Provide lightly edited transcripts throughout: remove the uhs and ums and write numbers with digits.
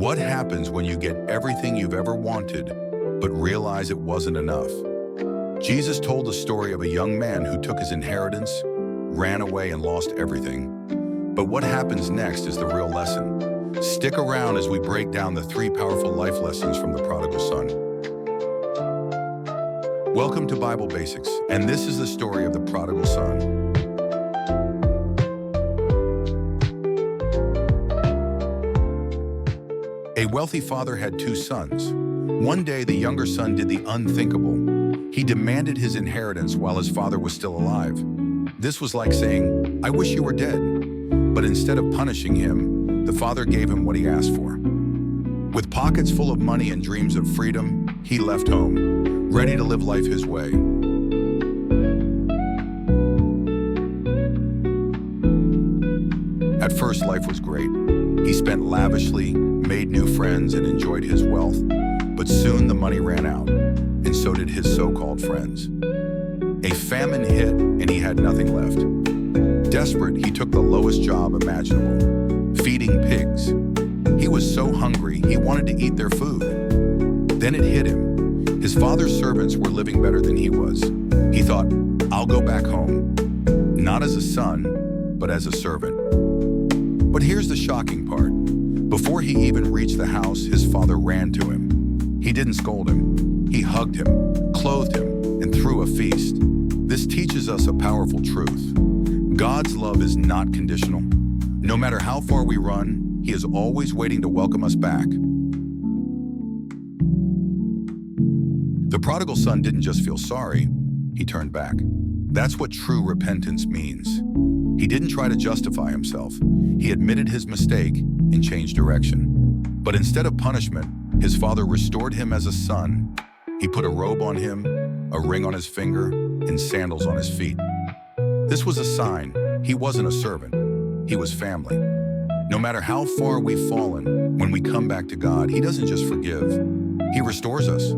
What happens when you get everything you've ever wanted, but realize it wasn't enough? Jesus told the story of a young man who took his inheritance, ran away, and lost everything. But what happens next is the real lesson. Stick around as we break down the 3 powerful life lessons from the Prodigal Son. Welcome to Bible Basics, and this is the story of the Prodigal Son. A wealthy father had 2 sons. One day, the younger son did the unthinkable. He demanded his inheritance while his father was still alive. This was like saying, "I wish you were dead." But instead of punishing him, the father gave him what he asked for. With pockets full of money and dreams of freedom, he left home, ready to live life his way. At first, life was great. He spent lavishly, made new friends, and enjoyed his wealth. But soon the money ran out, and so did his so-called friends. A famine hit, and he had nothing left. Desperate, he took the lowest job imaginable, feeding pigs. He was so hungry, he wanted to eat their food. Then it hit him. His father's servants were living better than he was. He thought, "I'll go back home." Not as a son, but as a servant. But here's the shocking part. Before he even reached the house, his father ran to him. He didn't scold him. He hugged him, clothed him, and threw a feast. This teaches us a powerful truth. God's love is not conditional. No matter how far we run, He is always waiting to welcome us back. The prodigal son didn't just feel sorry, he turned back. That's what true repentance means. He didn't try to justify himself. He admitted his mistake and changed direction. But instead of punishment, his father restored him as a son. He put a robe on him, a ring on his finger, and sandals on his feet. This was a sign. He wasn't a servant. He was family. No matter how far we've fallen, when we come back to God, He doesn't just forgive. He restores us.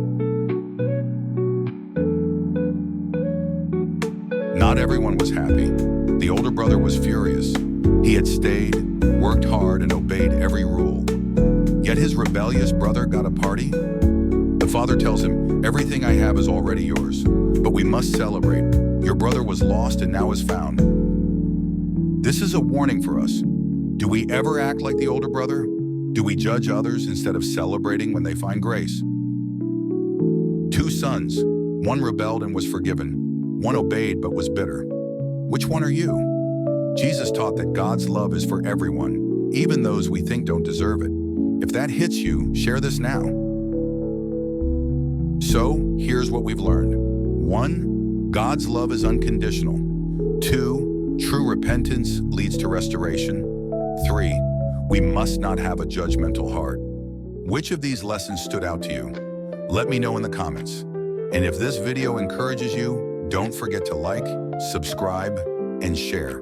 Not everyone was happy. The older brother was furious. He had stayed, worked hard, and obeyed every rule. Yet his rebellious brother got a party. The father tells him, "Everything I have is already yours, but we must celebrate. Your brother was lost and now is found." This is a warning for us. Do we ever act like the older brother? Do we judge others instead of celebrating when they find grace? 2 sons. One rebelled and was forgiven. One obeyed but was bitter. Which one are you? Jesus taught that God's love is for everyone, even those we think don't deserve it. If that hits you, share this now. So, here's what we've learned. 1. God's love is unconditional. 2. True repentance leads to restoration. 3. We must not have a judgmental heart. Which of these lessons stood out to you? Let me know in the comments. And if this video encourages you, don't forget to like, subscribe, and share,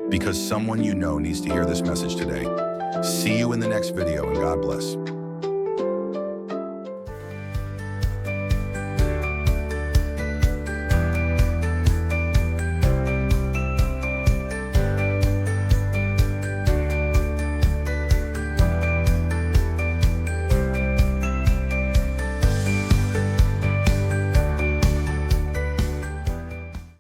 because someone you know needs to hear this message today. See you in the next video, and God bless.